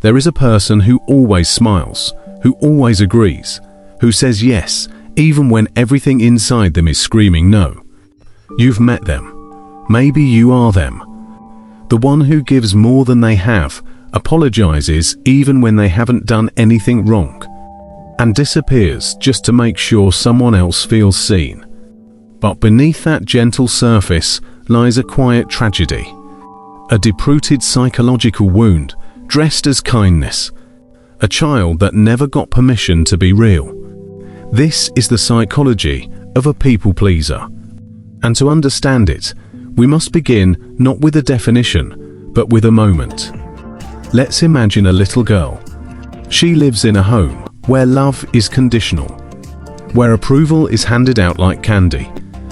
There is a person who always smiles, who always agrees, who says yes, even when everything inside them is screaming no. You've met them. Maybe you are them. The one who gives more than they have, apologizes even when they haven't done anything wrong, and disappears just to make sure someone else feels seen. But beneath that gentle surface lies a quiet tragedy, a deep-rooted psychological wound dressed as kindness, a child that never got permission to be real. This is the psychology of a people pleaser. And to understand it, we must begin not with a definition, but with a moment. Let's imagine a little girl. She lives in a home where love is conditional, where approval is handed out like candy,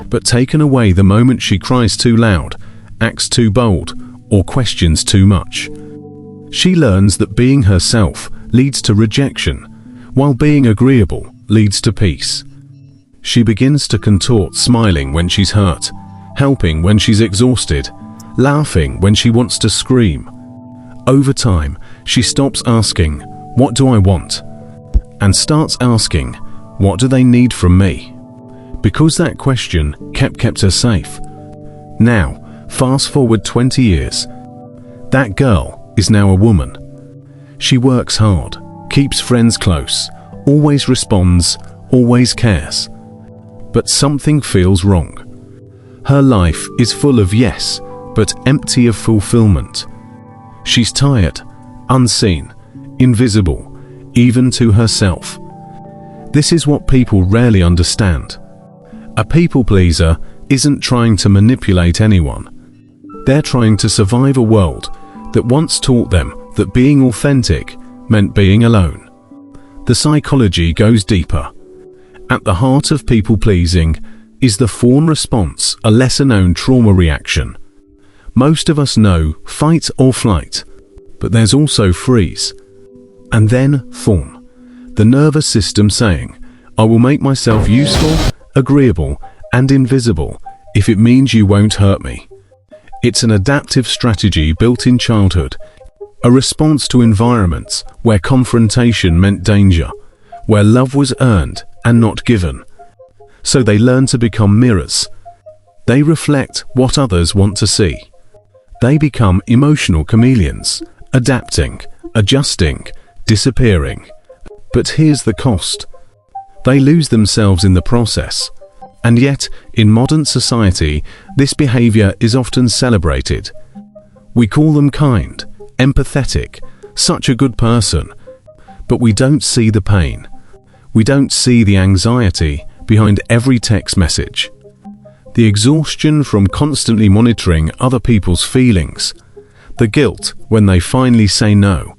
but taken away the moment she cries too loud, acts too bold, or questions too much. She learns that being herself leads to rejection, while being agreeable leads to peace. She begins to contort, smiling when she's hurt, helping when she's exhausted, laughing when she wants to scream. Over time, she stops asking, "What do I want?" and starts asking, "What do they need from me?" Because that question kept her safe. Now, fast forward 20 years. That girl is now a woman. She works hard, keeps friends close, always responds, always cares. But something feels wrong. Her life is full of yes, but empty of fulfillment. She's tired, unseen, invisible, even to herself. This is what people rarely understand. A people pleaser isn't trying to manipulate anyone. They're trying to survive a world that once taught them that being authentic meant being alone. The psychology goes deeper. At the heart of people pleasing is the fawn response, a lesser-known trauma reaction. Most of us know fight or flight, but there's also freeze. And then fawn, the nervous system saying, "I will make myself useful, agreeable, and invisible if it means you won't hurt me." It's an adaptive strategy built in childhood, a response to environments where confrontation meant danger, where love was earned and not given. So they learn to become mirrors. They reflect what others want to see. They become emotional chameleons, adapting, adjusting, disappearing. But here's the cost. They lose themselves in the process. And yet, in modern society, this behavior is often celebrated. We call them kind, empathetic, such a good person. But we don't see the pain. We don't see the anxiety behind every text message, the exhaustion from constantly monitoring other people's feelings, the guilt when they finally say no.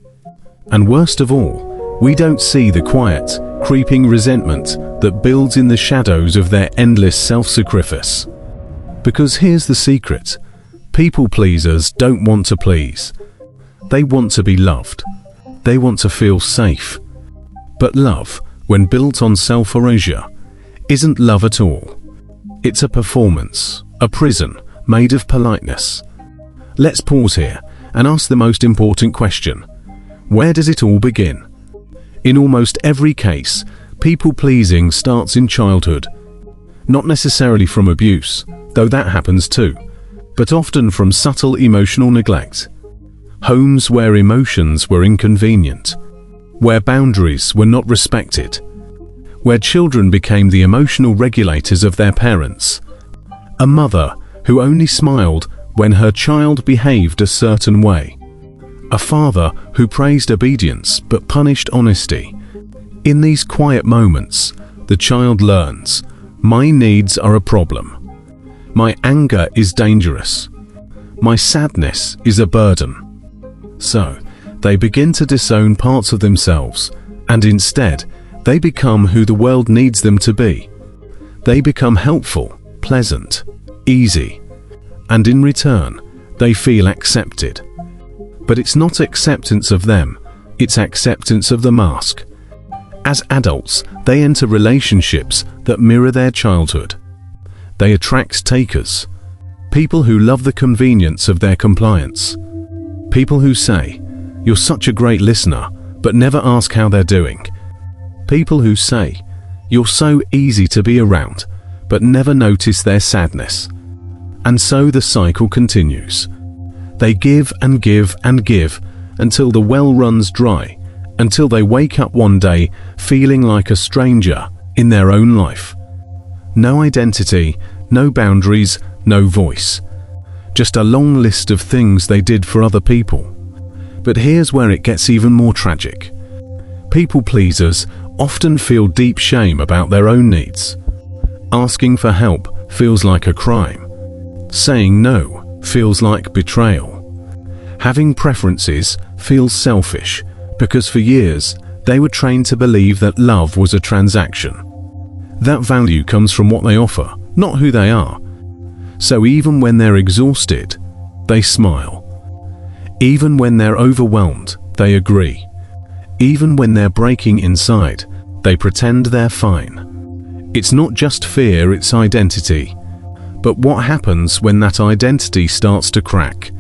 And worst of all, we don't see the quiet, creeping resentment that builds in the shadows of their endless self-sacrifice. Because here's the secret: people pleasers don't want to please. They want to be loved. They want to feel safe. But love, when built on self-erasure, isn't love at all. It's a performance, a prison made of politeness. Let's pause here and ask the most important question. Where does it all begin? In almost every case, people-pleasing starts in childhood. Not necessarily from abuse, though that happens too, but often from subtle emotional neglect. Homes where emotions were inconvenient, where boundaries were not respected, where children became the emotional regulators of their parents. A mother who only smiled when her child behaved a certain way. A father who praised obedience but punished honesty. In these quiet moments, the child learns, my needs are a problem. My anger is dangerous. My sadness is a burden. So, they begin to disown parts of themselves, and instead, they become who the world needs them to be. They become helpful, pleasant, easy, and in return, they feel accepted. But it's not acceptance of them, it's acceptance of the mask. As adults, they enter relationships that mirror their childhood. They attract takers, people who love the convenience of their compliance, people who say, "You're such a great listener, but never ask how they're doing." People who say, "You're so easy to be around," but never notice their sadness. And so the cycle continues. They give and give and give until the well runs dry, until they wake up one day feeling like a stranger in their own life. No identity, no boundaries, no voice. Just a long list of things they did for other people. But here's where it gets even more tragic. People pleasers often feel deep shame about their own needs. Asking for help feels like a crime. Saying no feels like betrayal. Having preferences feels selfish, because for years they were trained to believe that love was a transaction. That value comes from what they offer, not who they are. So even when they're exhausted, they smile. Even when they're overwhelmed, they agree. Even when they're breaking inside, they pretend they're fine. It's not just fear, it's identity. But what happens when that identity starts to crack?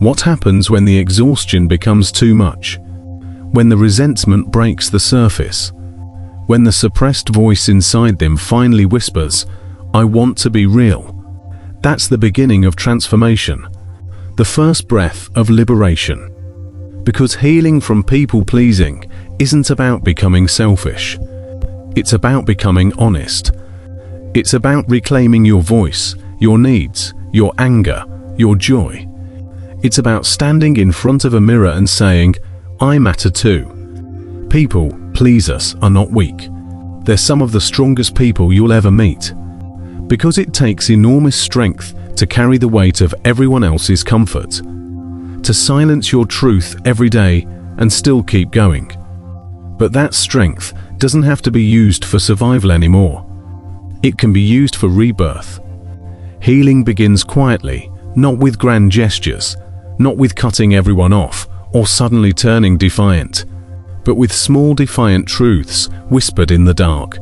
What happens when the exhaustion becomes too much? When the resentment breaks the surface? When the suppressed voice inside them finally whispers, "I want to be real"? That's the beginning of transformation. The first breath of liberation. Because healing from people-pleasing isn't about becoming selfish. It's about becoming honest. It's about reclaiming your voice, your needs, your anger, your joy. It's about standing in front of a mirror and saying, "I matter too." People pleasers are not weak. They're some of the strongest people you'll ever meet. Because it takes enormous strength to carry the weight of everyone else's comfort. To silence your truth every day and still keep going. But that strength doesn't have to be used for survival anymore. It can be used for rebirth. Healing begins quietly, not with grand gestures, not with cutting everyone off or suddenly turning defiant, but with small defiant truths whispered in the dark.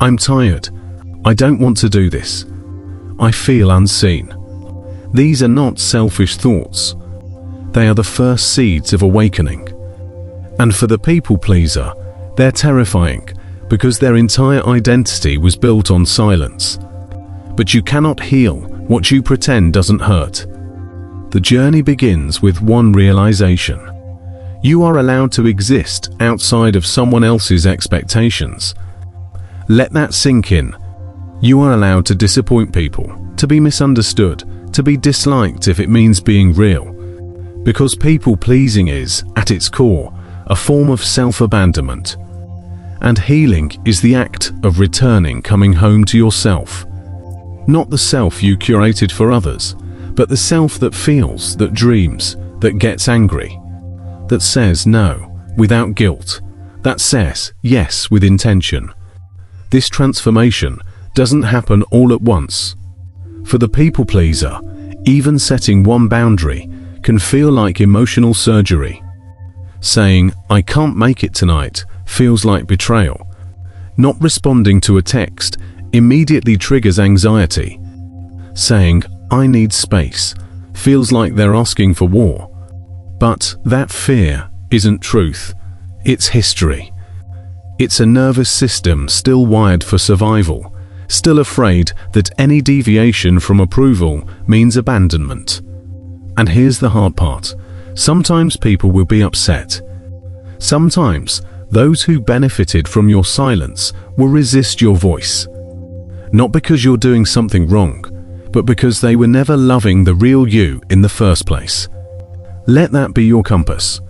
"I'm tired. I don't want to do this. I feel unseen." These are not selfish thoughts. They are the first seeds of awakening. And for the people pleaser, they're terrifying because their entire identity was built on silence. But you cannot heal what you pretend doesn't hurt. The journey begins with one realization. You are allowed to exist outside of someone else's expectations. Let that sink in. You are allowed to disappoint people, to be misunderstood, to be disliked if it means being real. Because people-pleasing is, at its core, a form of self-abandonment. And healing is the act of returning, coming home to yourself. Not the self you curated for others, but the self that feels, that dreams, that gets angry, that says no without guilt, that says yes with intention. This transformation doesn't happen all at once. For the people pleaser, even setting one boundary can feel like emotional surgery. Saying, "I can't make it tonight," feels like betrayal. Not responding to a text immediately triggers anxiety. Saying, "I need space," feels like they're asking for war. But that fear isn't truth, it's history. It's a nervous system still wired for survival, still afraid that any deviation from approval means abandonment. And here's the hard part. Sometimes people will be upset. Sometimes those who benefited from your silence will resist your voice. Not because you're doing something wrong, but because they were never loving the real you in the first place. Let that be your compass.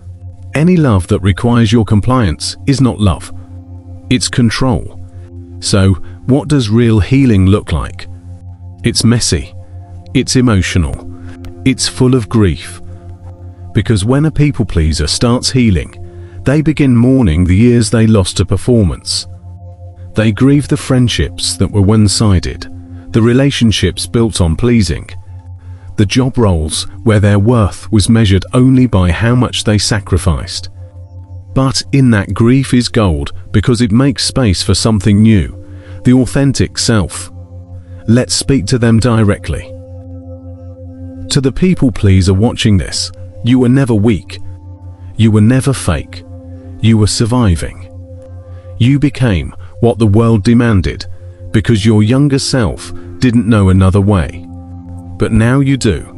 Any love that requires your compliance is not love. It's control. So, what does real healing look like? It's messy. It's emotional. It's full of grief. Because when a people pleaser starts healing, they begin mourning the years they lost to performance. They grieve the friendships that were one-sided, the relationships built on pleasing, the job roles where their worth was measured only by how much they sacrificed. But in that grief is gold because it makes space for something new, the authentic self. Let's speak to them directly. To the people pleaser watching this, you were never weak. You were never fake. You were surviving. You became what the world demanded because your younger self didn't know another way. But now you do.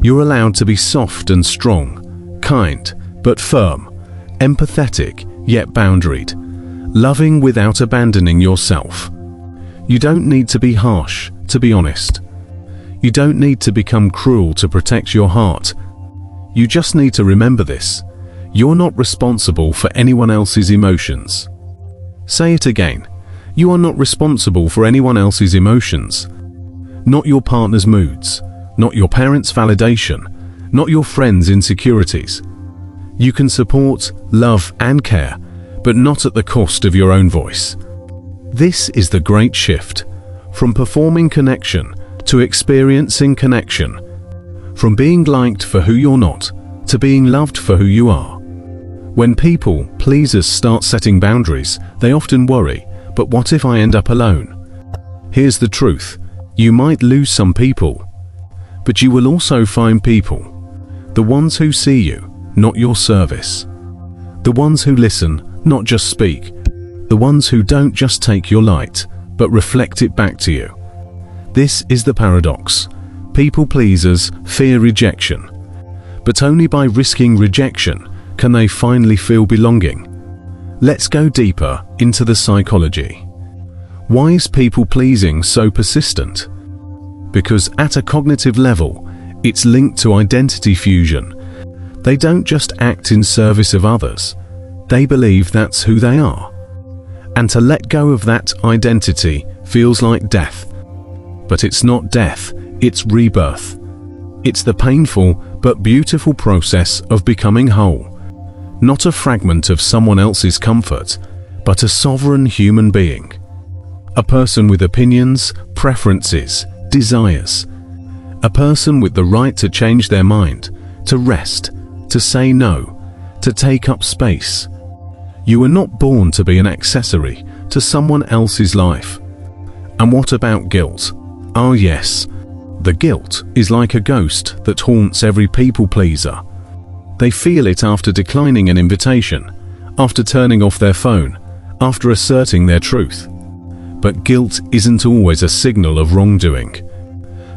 You're allowed to be soft and strong, kind but firm, empathetic yet boundaried, loving without abandoning yourself. You don't need to be harsh to be honest. You don't need to become cruel to protect your heart. You just need to remember this. You're not responsible for anyone else's emotions. Say it again. You are not responsible for anyone else's emotions. Not your partner's moods, not your parents' validation, not your friends' insecurities. You can support, love, and care, but not at the cost of your own voice. This is the great shift, from performing connection to experiencing connection, from being liked for who you're not to being loved for who you are. When people pleasers start setting boundaries, they often worry, but what if I end up alone? Here's the truth. You might lose some people, but you will also find people. The ones who see you, not your service. The ones who listen, not just speak. The ones who don't just take your light, but reflect it back to you. This is the paradox. People pleasers fear rejection, but only by risking rejection can they finally feel belonging. Let's go deeper into the psychology. Why is people pleasing so persistent? Because at a cognitive level, it's linked to identity fusion. They don't just act in service of others, they believe that's who they are. And to let go of that identity feels like death. But it's not death, it's rebirth. It's the painful but beautiful process of becoming whole. Not a fragment of someone else's comfort, but a sovereign human being. A person with opinions, preferences, desires. A person with the right to change their mind, to rest, to say no, to take up space. You were not born to be an accessory to someone else's life. And what about guilt? Oh yes, the guilt is like a ghost that haunts every people pleaser. They feel it after declining an invitation, after turning off their phone, after asserting their truth. But guilt isn't always a signal of wrongdoing.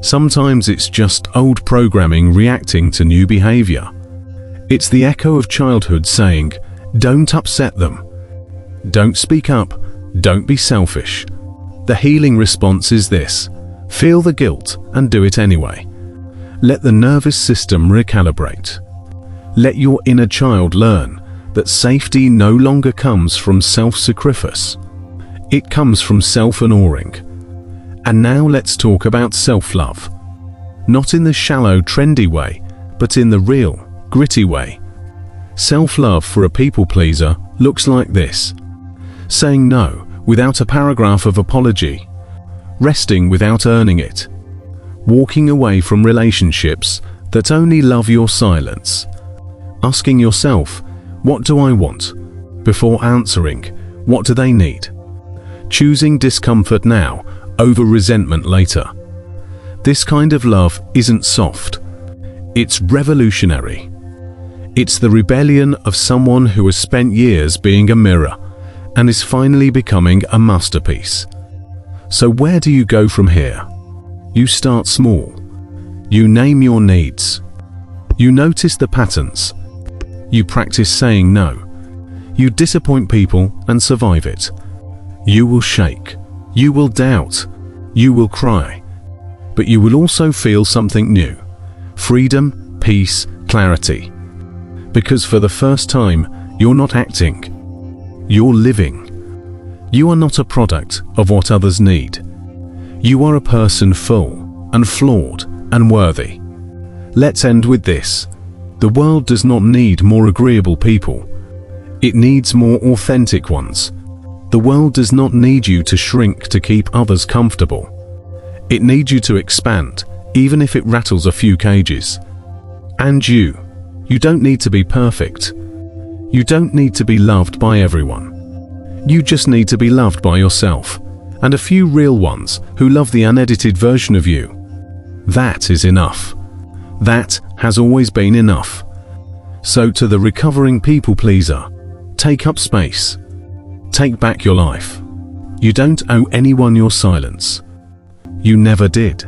Sometimes it's just old programming reacting to new behavior. It's the echo of childhood saying, don't upset them. Don't speak up. Don't be selfish. The healing response is this: feel the guilt and do it anyway. Let the nervous system recalibrate. Let your inner child learn that safety no longer comes from self-sacrifice. It comes from self-honoring. And now let's talk about self-love. Not in the shallow, trendy way, but in the real, gritty way. Self-love for a people pleaser looks like this: saying no without a paragraph of apology, resting without earning it, walking away from relationships that only love your silence, asking yourself, what do I want? Before answering, what do they need? Choosing discomfort now over resentment later. This kind of love isn't soft. It's revolutionary. It's the rebellion of someone who has spent years being a mirror and is finally becoming a masterpiece. So where do you go from here? You start small. You name your needs. You notice the patterns. You practice saying no. You disappoint people and survive it. You will shake. You will doubt. You will cry. But you will also feel something new: freedom, peace, clarity. Because for the first time, you're not acting. You're living. You are not a product of what others need. You are a person full and flawed and worthy. Let's end with this. The world does not need more agreeable people. It needs more authentic ones. The world does not need you to shrink to keep others comfortable. It needs you to expand, even if it rattles a few cages. And you don't need to be perfect. You don't need to be loved by everyone. You just need to be loved by yourself, and a few real ones who love the unedited version of you. That is enough. That has always been enough. So to the recovering people pleaser, take up space. Take back your life. You don't owe anyone your silence. You never did.